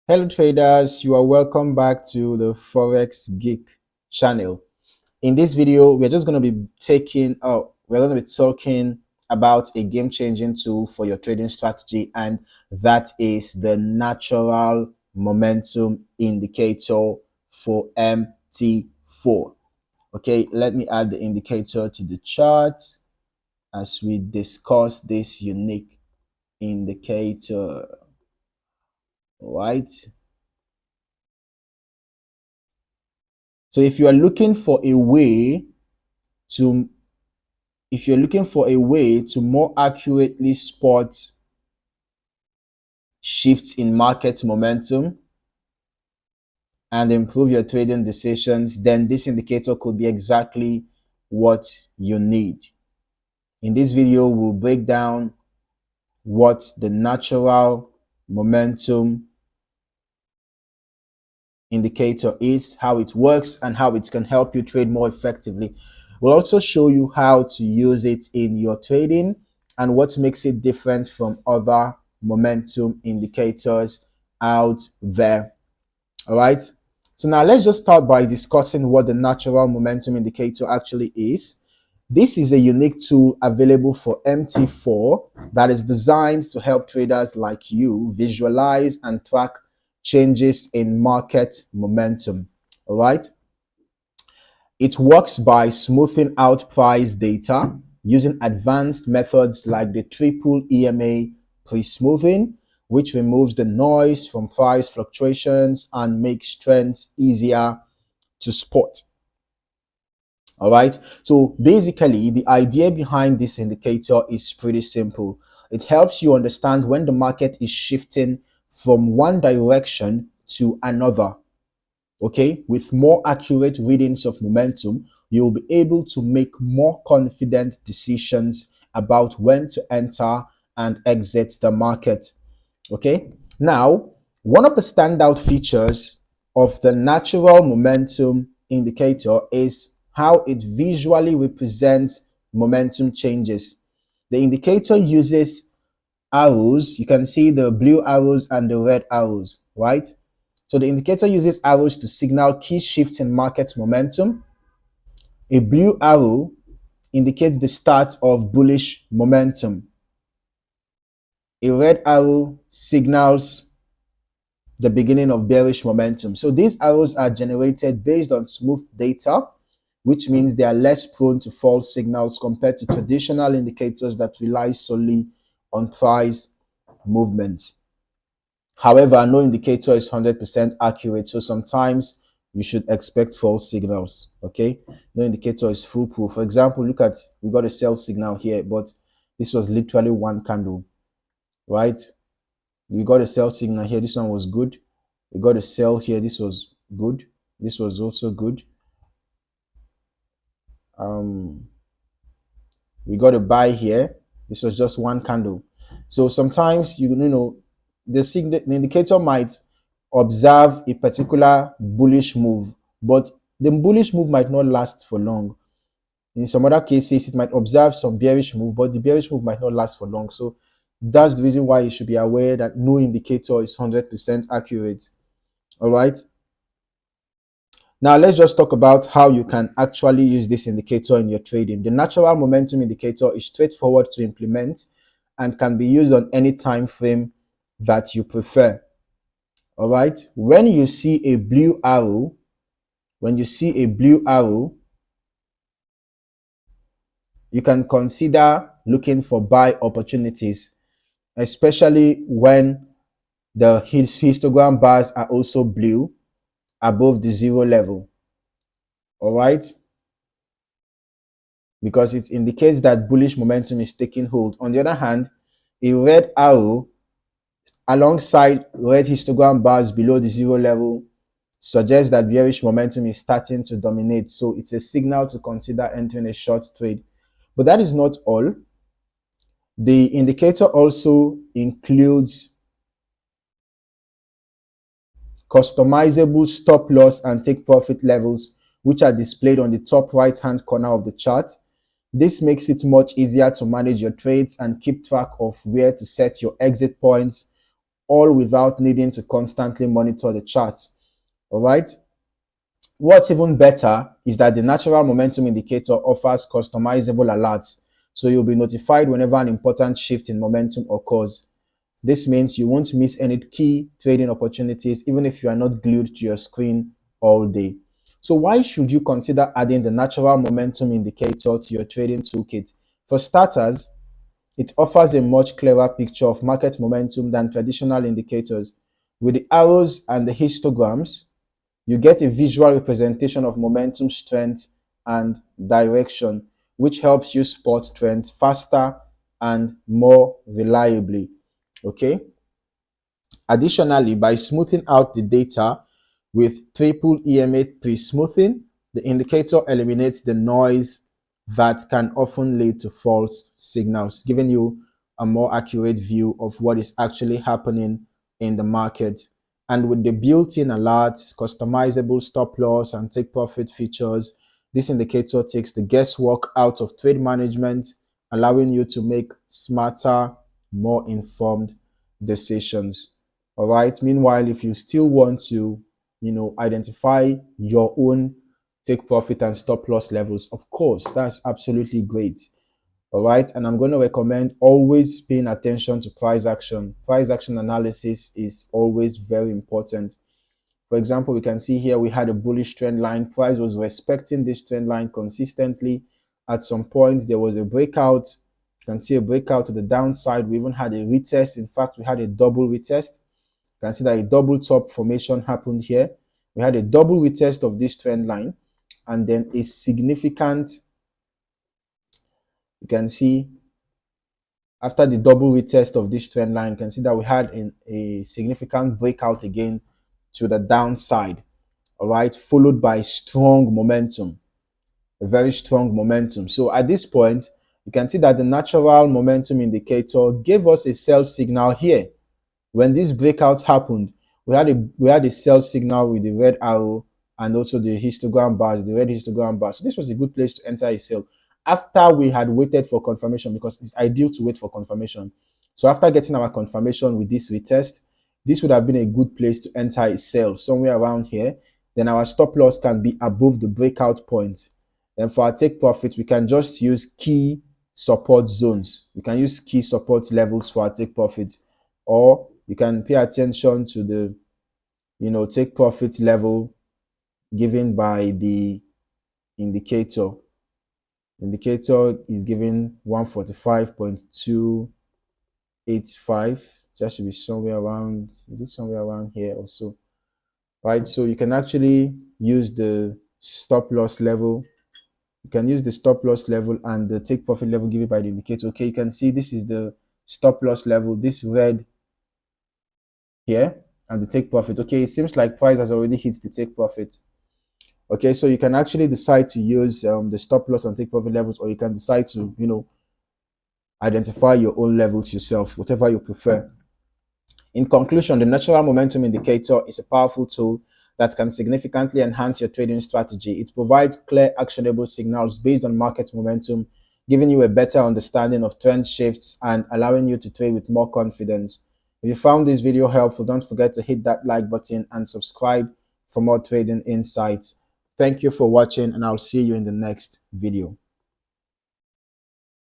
Hello traders, you are welcome back to the Forex Geek channel. In this video, we're just going to be talking about a game-changing tool for your trading strategy, and that is the natural momentum indicator for MT4. Okay, let me add the indicator to the chart as we discuss this unique indicator. Right. So if you are looking for a way to more accurately spot shifts in market momentum and improve your trading decisions, then this indicator could be exactly what you need. In this video, we'll break down what the natural momentum indicator is, how it works, and how it can help you trade more effectively. We'll also show you how to use it in your trading and what makes it different from other momentum indicators out there. All right. So now let's just start by discussing what the natural momentum indicator actually is. This is a unique tool available for MT4 that is designed to help traders like you visualize and track changes in market momentum. All right. It works by smoothing out price data using advanced methods like the Triple EMA pre-smoothing, which removes the noise from price fluctuations and makes trends easier to spot. All right. So basically, the idea behind this indicator is pretty simple. It helps you understand when the market is shifting from one direction to another. Okay, with more accurate readings of momentum, you'll be able to make more confident decisions about when to enter and exit the market. Okay, now one of the standout features of the natural momentum indicator is how it visually represents momentum changes. The indicator uses arrows. You can see the blue arrows and the red arrows, right? So the indicator uses arrows to signal key shifts in market momentum. A blue arrow indicates the start of bullish momentum. A red arrow signals the beginning of bearish momentum. So these arrows are generated based on smooth data, which means they are less prone to false signals compared to traditional indicators that rely solely on price movements. However, no indicator is 100% accurate, so sometimes you should expect false signals. Okay, no indicator is foolproof. For example, look at, we got a sell signal here, but this was literally one candle, right? We got a sell signal here. This one was good. We got a sell here. This was good. This was also good. We got a buy here. This was just one candle. So sometimes you know the indicator might observe a particular bullish move, but the bullish move might not last for long. In some other cases, it might observe some bearish move, but the bearish move might not last for long. So that's the reason why you should be aware that no indicator is 100% accurate. All right. Now let's just talk about how you can actually use this indicator in your trading. The natural momentum indicator is straightforward to implement and can be used on any time frame that you prefer. All right. When you see a blue arrow, you can consider looking for buy opportunities, especially when the histogram bars are also blue above the zero level. All right. Because it indicates that bullish momentum is taking hold. On the other hand, a red arrow alongside red histogram bars below the zero level suggests that bearish momentum is starting to dominate. So it's a signal to consider entering a short trade. But that is not all. The indicator also includes customizable stop loss and take profit levels, which are displayed on the top right hand corner of the chart. This makes it much easier to manage your trades and keep track of where to set your exit points all without needing to constantly monitor the charts. All right. What's even better is that the natural momentum indicator offers customizable alerts, so you'll be notified whenever an important shift in momentum occurs. This means you won't miss any key trading opportunities, even if you are not glued to your screen all day. So why should you consider adding the natural momentum indicator to your trading toolkit? For starters, it offers a much clearer picture of market momentum than traditional indicators. With the arrows and the histograms, you get a visual representation of momentum, strength, and direction, which helps you spot trends faster and more reliably. Okay. Additionally, by smoothing out the data with Triple EMA pre-smoothing, the indicator eliminates the noise that can often lead to false signals, giving you a more accurate view of what is actually happening in the market. And with the built-in alerts, customizable stop loss, and take profit features, this indicator takes the guesswork out of trade management, allowing you to make smarter, more informed decisions. All right. Meanwhile, if you still want to, identify your own take profit and stop loss levels, of course, that's absolutely great. All right. And I'm going to recommend always paying attention to price action. Price action analysis is always very important. For example, we can see here we had a bullish trend line. Price was respecting this trend line consistently. At some point, there was a breakout. You can see a breakout to the downside. We even had a retest. In fact, we had a double retest. You can see that a double top formation happened here. We had a double retest of this trend line, and then a significant, you can see after the double retest of this trend line, you can see that we had a significant breakout again to the downside. All right, followed by strong momentum, a very strong momentum. So at this point, you can see that the natural momentum indicator gave us a sell signal here. When this breakout happened, we had a sell signal with the red arrow and also the histogram bars, the red histogram bars. So this was a good place to enter a sell after we had waited for confirmation, because it's ideal to wait for confirmation. So after getting our confirmation with this retest, this would have been a good place to enter a sell somewhere around here. Then our stop loss can be above the breakout point. And for our take profits, we can just use key support zones. We can use key support levels for our take profits, or you can pay attention to the, take profit level given by the indicator. Indicator is given 145.285. That should be somewhere around, is it somewhere around here also? Right, so you can actually use the stop loss level. You can use the stop loss level and the take profit level given by the indicator. Okay, you can see this is the stop loss level, this red here, and the take profit. Okay, it seems like price has already hit the take profit. Okay, so you can actually decide to use the stop loss and take profit levels, or you can decide to, identify your own levels yourself, whatever you prefer. In conclusion, the natural momentum indicator is a powerful tool that can significantly enhance your trading strategy. It provides clear, actionable signals based on market momentum, giving you a better understanding of trend shifts and allowing you to trade with more confidence. If you found this video helpful, don't forget to hit that like button and subscribe for more trading insights. Thank you for watching, and I'll see you in the next video.